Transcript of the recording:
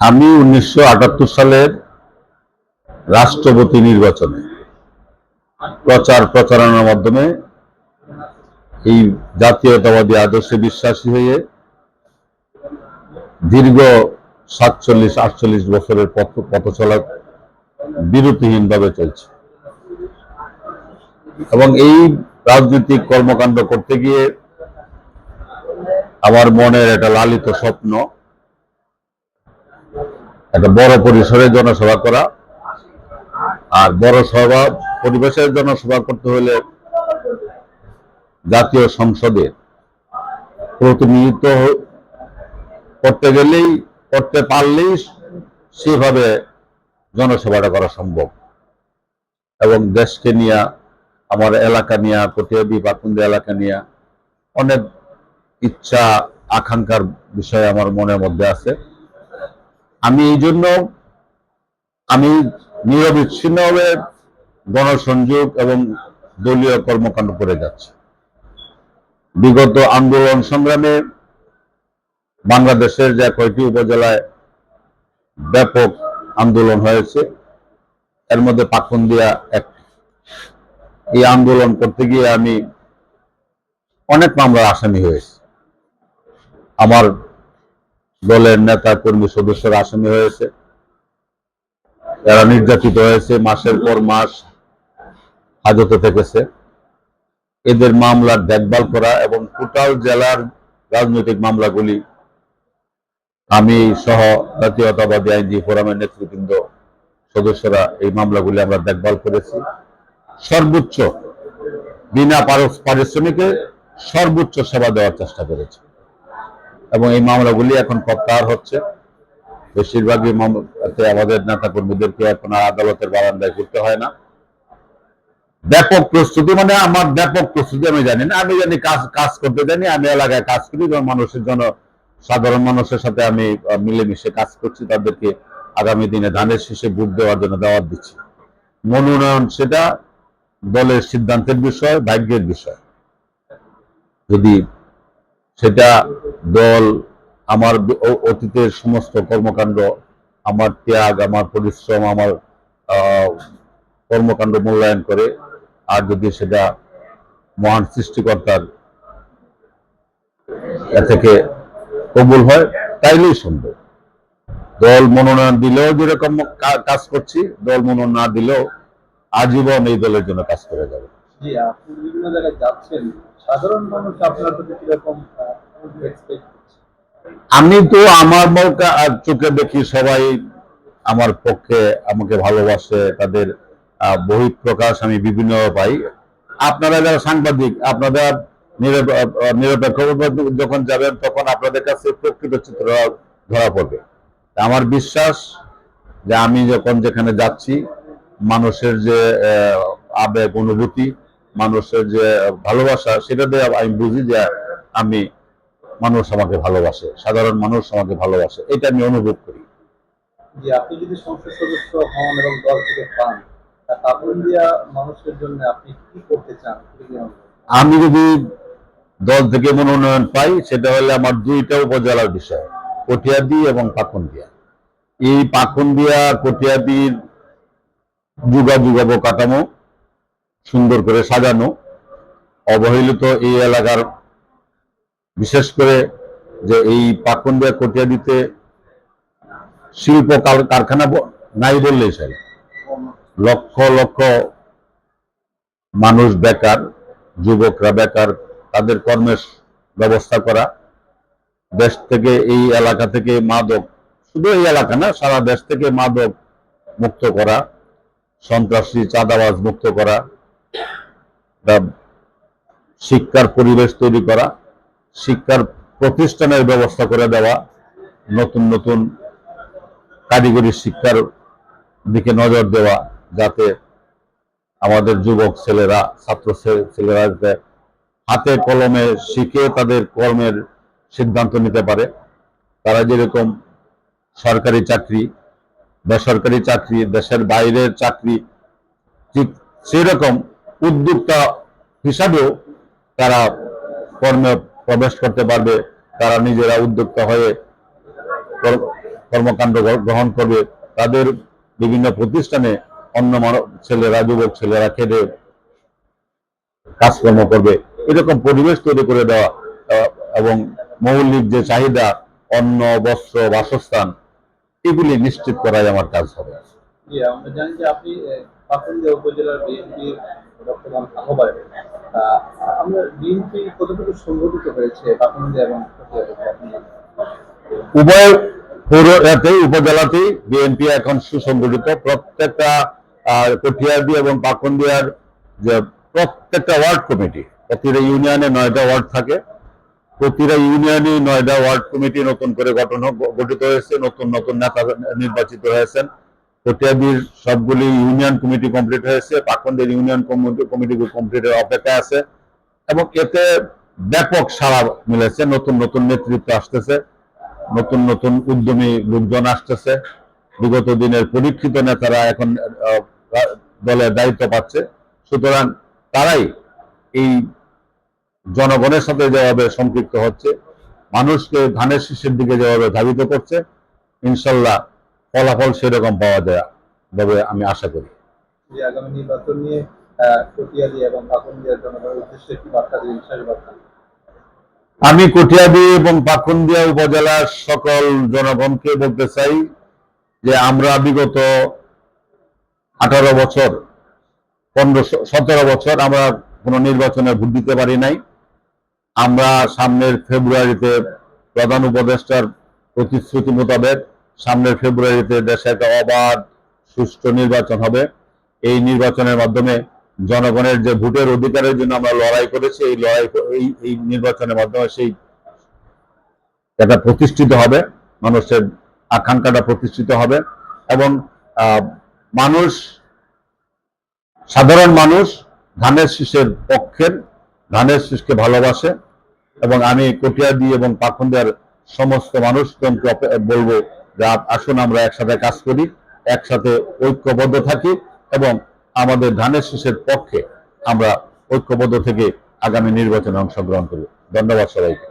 আমি 1978 সালের রাষ্ট্রপতি নির্বাচনে প্রচারণার মাধ্যমে এই জাতীয়তাবাদী আদর্শে বিশ্বাসী হয়ে দীর্ঘ 47-48 বছরের পথ চলা বিরতিহীনভাবে চলছে এবং এই রাজনৈতিক কর্মকাণ্ড করতে গিয়ে আমার মনের একটা লালিত স্বপ্ন একটা বড় পরিসরে জনসভা করা। আর বড় সভা পরিবেশের জনসভা করতে হলে জাতীয় সংসদে প্রতিনিধিত্ব করতে পারলেই সেভাবে জনসভাটা করা সম্ভব। এবং দেশকে নিয়ে, আমার এলাকা নিয়ে, কটিয়াদী পাকুন্দিয়া এলাকা নিয়ে অনেক ইচ্ছা আকাঙ্ক্ষার বিষয় আমার মনের মধ্যে আছে। আমি এই জন্য নিরবিচ্ছিন্নভাবে গণসংযোগ এবং দলীয় কর্মকাণ্ড করে যাচ্ছে। বিগত আন্দোলন সংগ্রামে বাংলাদেশের যে কয়টি উপজেলায় ব্যাপক আন্দোলন হয়েছে, এর মধ্যে পাকুন্দিয়া এক। এই আন্দোলন করতে গিয়ে আমি অনেক মামলার আসামি হয়েছি। আমার দলের নেতা কর্মী সদস্যরা আসামি হয়েছে, এরা নির্যাতিত হয়েছে, মাসের পর মাস হাজতে থেকেছে। এদের মামলার দেখভাল করা এবং টোটাল জেলার রাজনৈতিক মামলাগুলি আমি সহ জাতীয়তাবাদী আইনজীবী ফোরামের নেতৃবৃন্দ সদস্যরা এই মামলাগুলি আমরা দেখভাল করেছি। সর্বোচ্চ বিনা পারিশ্রমিকে সর্বোচ্চ সেবা দেওয়ার চেষ্টা করেছি এবং এই মামলাগুলি এখন প্রত্যাহার হচ্ছে। বেশিরভাগই মামলাতে আমাদের নেতা কর্মীদেরকে এখন আদালতের বারান্দায় ঘুরতে হয় না। ব্যাপক প্রস্তুতি, মানে আমার ব্যাপক প্রস্তুতি আমি জানি না, আমি জানি কাজ করতে জানি। আমি এলাকায় কাজ করি এবং মানুষের জন্য, সাধারণ মানুষের সাথে আমি মিলেমিশে কাজ করছি। তাদেরকে আগামী দিনে ধানের শীষে ভোট দেওয়ার জন্য দাওয়াত দিচ্ছি। মনোনয়ন সেটা দলের সিদ্ধান্তের বিষয়, ভাগ্যের বিষয়। যদি সেটা দল আমার অতীতের সমস্ত কর্মকাণ্ড, আমার ত্যাগ, আমার পরিশ্রম, আমার কর্মকাণ্ড মূল্যায়ন করে, আর যদি সেটা মহান সৃষ্টিকর্তার থেকে কবুল হয়, তাইলেই সম্ভব। দল মনোনয়ন দিলেও যেরকম কাজ করছি, দল মনোনয়ন না দিলেও আজীবন এই দলের জন্য কাজ করে যাবে। জি, আপনি বিভিন্ন জায়গায় যাচ্ছেন, সাধারণ মানুষ আপনার প্রতি কিরকম এক্সপেক্ট করছে? আমি তো আমার চোখে দেখি সবাই আমার পক্ষে, আমাকে ভালোবাসে, তাদের বহিঃপ্রকাশ আমি বিভিন্ন পাই। আপনারা যারা সাংবাদিক, আপনারা নিরপেক্ষ যখন যাবেন তখন আপনাদের কাছে প্রকৃত চিত্র ধরা পড়বে। আমার বিশ্বাস যে আমি যখন যেখানে যাচ্ছি, মানুষের যে আবেগ, অনুভূতি, মানুষের যে ভালোবাসা, সেটা দিয়ে আমি বুঝি যে আমি, মানুষ আমাকে ভালোবাসে, সাধারণ মানুষ আমাকে ভালোবাসে, এটা আমি অনুভব করি। যে আপনি যদি সংসদ সদস্য হন এবং দল থেকে পান, পাকুন্দিয়া মানুষের জন্য আপনি কি করতে চান? আমি যদি দল থেকে মনোনয়ন পাই, সেটা হলে আমার দুইটা উপজেলার বিষয়, কটিয়াদী এবং পাকুন্দিয়া। এই পাকুন্দিয়া কটিয়াদীর যুগাযুগ অবকাঠামো সুন্দর করে সাজানো, অবহেলিত এই এলাকার, বিশেষ করে যে এই পাকুন্দিয়া কটিয়াদীতে শিল্প কারখানা নাই বললেই চলে। লক্ষ লক্ষ মানুষ বেকার, যুবকরা বেকার, তাদের কর্মের ব্যবস্থা করা, দেশ থেকে, এই এলাকা থেকে মাদক, শুধু এই এলাকা না, সারা দেশ থেকে মাদক মুক্ত করা, সন্ত্রাসী চাঁদাবাজ মুক্ত করা, শিক্ষার পরিবেশ তৈরি করা, শিক্ষার প্রতিষ্ঠানের ব্যবস্থা করে দেওয়া, নতুন নতুন কারিগরি শিক্ষার দিকে নজর দেওয়া, যাতে আমাদের যুবক ছেলেরা, ছাত্র ছেলেরা হাতে কলমে শিখে তাদের কর্মের সিদ্ধান্ত নিতে পারে। তারা যেরকম সরকারি চাকরি, বেসরকারি চাকরি, দেশের বাইরের চাকরি, ঠিক সেরকম উদ্যোক্তা হিসাবেও তারা কর্মে প্রবেশ করতে পারবে। তারা নিজেরা উদ্যোক্তা হয়ে কর্মকাণ্ড গ্রহণ করবে, তাদের বিভিন্ন প্রতিষ্ঠানে অন্য ছেলেরা, যুবক ছেলেরা খেটে কাজকর্ম করবে, এরকম পরিবেশ তৈরি করে দেওয়া এবং মৌলিক যে চাহিদা অন্ন, বস্ত্র, বাসস্থান, এগুলি নিশ্চিত করাই আমার কাজ হবে। জি, আমরা জানি যে আপনি পাকুন্দিয়া উপজেলার বিএনপির বর্তমান আহ্বায়ক। আহ, আমরা বিএনপি কতটুকু সংগঠিত হয়েছে পাকুন্দিয়া এবং কটিয়াদিতে আপনি জানেন? উভয় পৌরতেই, উপজেলাতেই বিএনপি এখন সুসংগঠিত। প্রত্যেকটা কটিয়াদি এবং পাকুন্দিয়ার যে প্রত্যেকটা ওয়ার্ড কমিটি, প্রতিটা ইউনিয়নে 9টা ওয়ার্ড থাকে, প্রতিটা ইউনিয়নে 9টা ওয়ার্ড কমিটি নতুন করে গঠিত হয়েছে, নতুন নতুন নেতা নির্বাচিত হয়েছেন। কটিয়াদির সবগুলি ইউনিয়ন কমিটি কমপ্লিট হয়েছে, পাকুন্দিয়ার ইউনিয়ন কমিটি কমপ্লিটের অপেক্ষায় আছে এবং এতে ব্যাপক সাড়া মিলেছে। নতুন নতুন নেতৃত্ব আসতেছে, নতুন নতুন উদ্যমী লোকজন আসতেছে, বিগত দিনের পরীক্ষিত নেতারা এখন দলের দায়িত্ব পাচ্ছে। সুতরাং তারাই এই জনগণের সাথে যেভাবে সম্পৃক্ত হচ্ছে, মানুষকে ধানের শীষের দিকে যেভাবে ধাবিত করছে, ইনশাল্লাহ ফলাফল সেরকম পাওয়া যায় তবে আমি আশা করি। যে আগামী নির্বাচন নিয়ে কটিয়াদি এবং পাকুন্দিয়ার জনগণের উদ্দেশ্যে কি বার্তা দিন, শেষ বার্তা? আমি কটিয়াদি এবং পাকুন্দিয়া উপজেলার সকল জনগণকে বলতে চাই যে আমরা বিগত 18 বছর, 17 বছর আমরা কোনো নির্বাচনে ভোট দিতে পারি নাই। আমরা সামনের ফেব্রুয়ারিতে প্রধান উপদেষ্টার প্রতিশ্রুতি মোতাবেক সামনের ফেব্রুয়ারিতে দেশে একটা অবাধ সুষ্ঠু নির্বাচন হবে। এই নির্বাচনের মাধ্যমে জনগণের যে ভোটের অধিকারের জন্য আমরা লড়াই করেছি, এই নির্বাচনের মাধ্যমে সেই এটা প্রতিষ্ঠিত হবে, মানুষের আকাঙ্ক্ষাটা প্রতিষ্ঠিত হবে এবং মানুষ, সাধারণ মানুষ ধানের শীষের পক্ষের, ধানের শীষকে ভালোবাসে এবং আমি কটিয়াদি এবং পাকুন্দিয়ার সমস্ত মানুষজনকে বলবো যে আসুন আমরা একসাথে কাজ করি, একসাথে ঐক্যবদ্ধ থাকি এবং আমাদের ধানের শীষের পক্ষে আমরা ঐক্যবদ্ধ থেকে আগামী নির্বাচনে অংশগ্রহণ করি। ধন্যবাদ সবাইকে।